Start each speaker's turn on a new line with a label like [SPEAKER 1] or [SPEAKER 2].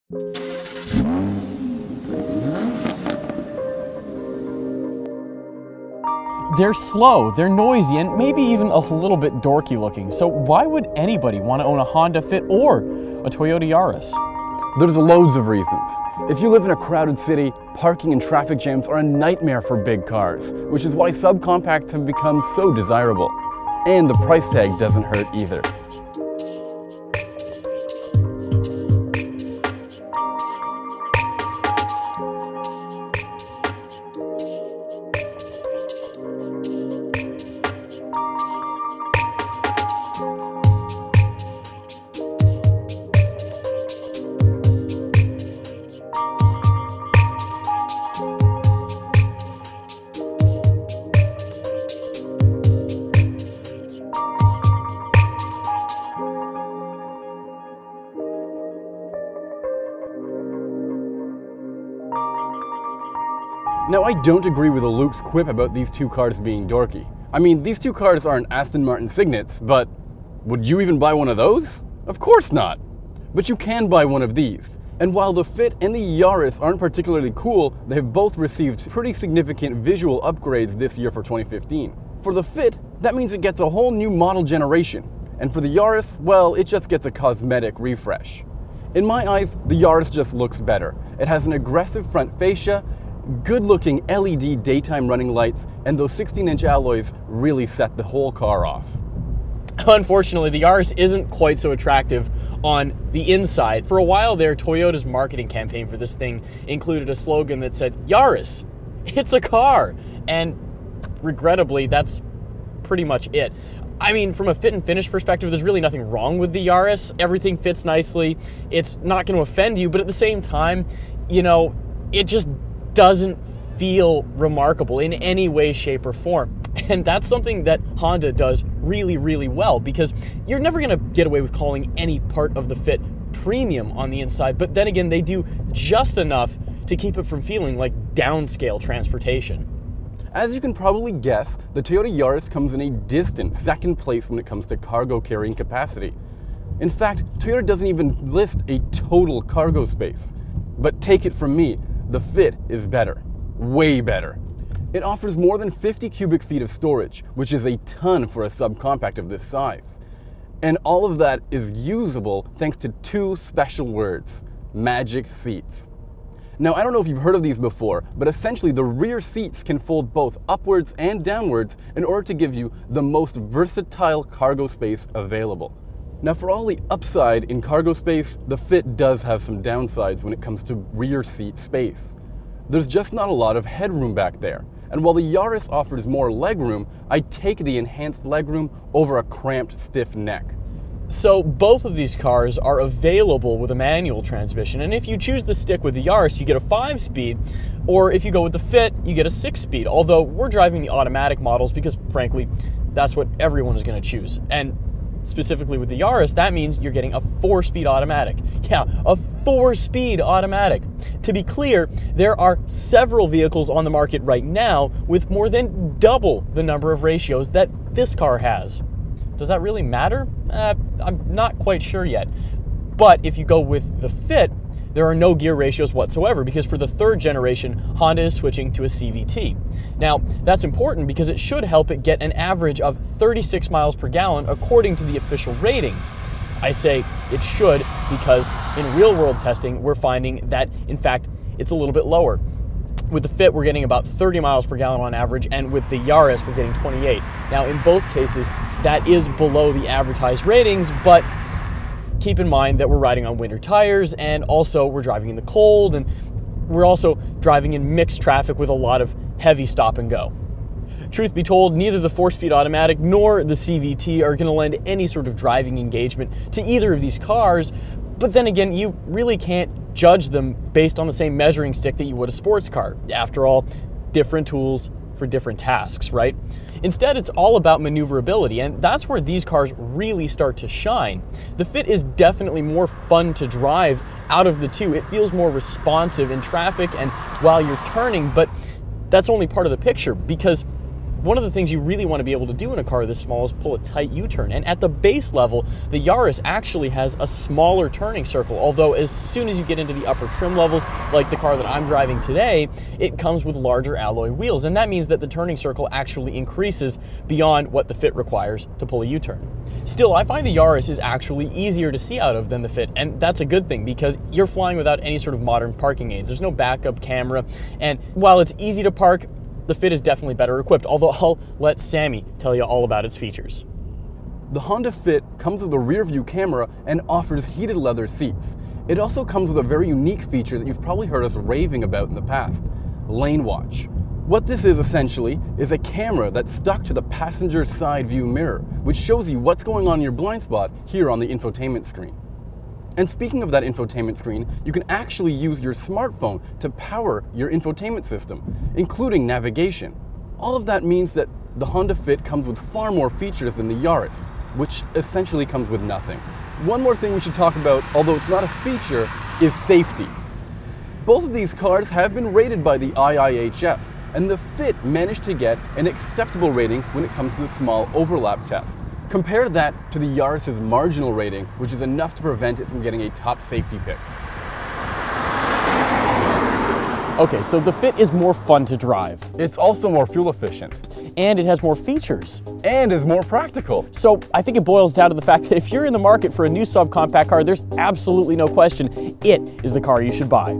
[SPEAKER 1] They're slow, they're noisy, and maybe even a little bit dorky looking. So why would anybody want to own a Honda Fit or a Toyota Yaris?
[SPEAKER 2] There's loads of reasons. If you live in a crowded city, parking and traffic jams are a nightmare for big cars, which is why subcompacts have become so desirable. And the price tag doesn't hurt either. Now, I don't agree with Luke's quip about these two cars being dorky. I mean, these two cars aren't Aston Martin Signets, but would you even buy one of those? Of course not. But you can buy one of these. And while the Fit and the Yaris aren't particularly cool, they've both received pretty significant visual upgrades this year for 2015. For the Fit, that means it gets a whole new model generation. And for the Yaris, well, it just gets a cosmetic refresh. In my eyes, the Yaris just looks better. It has an aggressive front fascia, good-looking LED daytime running lights, and those 16-inch alloys really set the whole car off.
[SPEAKER 1] Unfortunately, the Yaris isn't quite so attractive on the inside. For a while there, Toyota's marketing campaign for this thing included a slogan that said, "Yaris, it's a car." And regrettably, that's pretty much it. I mean, from a fit and finish perspective, there's really nothing wrong with the Yaris. Everything fits nicely. It's not going to offend you, but at the same time, you know, it just doesn't feel remarkable in any way, shape, or form. And that's something that Honda does really, really well, because you're never going to get away with calling any part of the Fit premium on the inside, but then again, they do just enough to keep it from feeling like downscale transportation.
[SPEAKER 2] As you can probably guess, the Toyota Yaris comes in a distant second place when it comes to cargo carrying capacity. In fact, Toyota doesn't even list a total cargo space. But take it from me, the Fit is better, way better. It offers more than 50 cubic feet of storage, which is a ton for a subcompact of this size. And all of that is usable thanks to two special words: magic seats. Now, I don't know if you've heard of these before, but essentially the rear seats can fold both upwards and downwards in order to give you the most versatile cargo space available. Now, for all the upside in cargo space, the Fit does have some downsides when it comes to rear seat space. There's just not a lot of headroom back there. And while the Yaris offers more legroom, I take the enhanced legroom over a cramped, stiff neck.
[SPEAKER 1] So both of these cars are available with a manual transmission, and if you choose to stick with the Yaris, you get a 5-speed, or if you go with the Fit, you get a 6-speed, although we're driving the automatic models because, frankly, that's what everyone is going to choose. And specifically with the Yaris, that means you're getting a 4-speed automatic. Yeah, a 4-speed automatic. To be clear, there are several vehicles on the market right now with more than double the number of ratios that this car has. Does that really matter? I'm not quite sure yet. But if you go with the Fit, there are no gear ratios whatsoever, because for the 3rd generation, Honda is switching to a CVT. Now, that's important because it should help it get an average of 36 miles per gallon according to the official ratings. I say it should because in real-world testing, we're finding that, in fact, it's a little bit lower. With the Fit, we're getting about 30 miles per gallon on average, and with the Yaris, we're getting 28. Now, in both cases, that is below the advertised ratings, but keep in mind that we're riding on winter tires, and also we're driving in the cold, and we're also driving in mixed traffic with a lot of heavy stop and go. Truth be told, neither the 4-speed automatic nor the CVT are going to lend any sort of driving engagement to either of these cars, but then again, you really can't judge them based on the same measuring stick that you would a sports car. After all, different tools for different tasks, right? Instead, it's all about maneuverability, and that's where these cars really start to shine. The Fit is definitely more fun to drive out of the two. It feels more responsive in traffic and while you're turning, but that's only part of the picture, because One of the things you really want to be able to do in a car this small is pull a tight U-turn. And at the base level, the Yaris actually has a smaller turning circle, although as soon as you get into the upper trim levels, like the car that I'm driving today, it comes with larger alloy wheels. And that means that the turning circle actually increases beyond what the Fit requires to pull a U-turn. Still, I find the Yaris is actually easier to see out of than the Fit, and that's a good thing because you're flying without any sort of modern parking aids. There's no backup camera, and while it's easy to park, the Fit is definitely better equipped, although I'll let Sammy tell you all about its features.
[SPEAKER 2] The Honda Fit comes with a rear view camera and offers heated leather seats. It also comes with a very unique feature that you've probably heard us raving about in the past, Lane Watch. What this is essentially is a camera that's stuck to the passenger side view mirror, which shows you what's going on in your blind spot here on the infotainment screen. And speaking of that infotainment screen, you can actually use your smartphone to power your infotainment system, including navigation. All of that means that the Honda Fit comes with far more features than the Yaris, which essentially comes with nothing. One more thing we should talk about, although it's not a feature, is safety. Both of these cars have been rated by the IIHS, and the Fit managed to get an acceptable rating when it comes to the small overlap test. Compare that to the Yaris's marginal rating, which is enough to prevent it from getting a top safety pick.
[SPEAKER 1] Okay, so the Fit is more fun to drive.
[SPEAKER 2] It's also more fuel efficient.
[SPEAKER 1] And it has more features.
[SPEAKER 2] And is more practical.
[SPEAKER 1] So I think it boils down to the fact that if you're in the market for a new subcompact car, there's absolutely no question it is the car you should buy.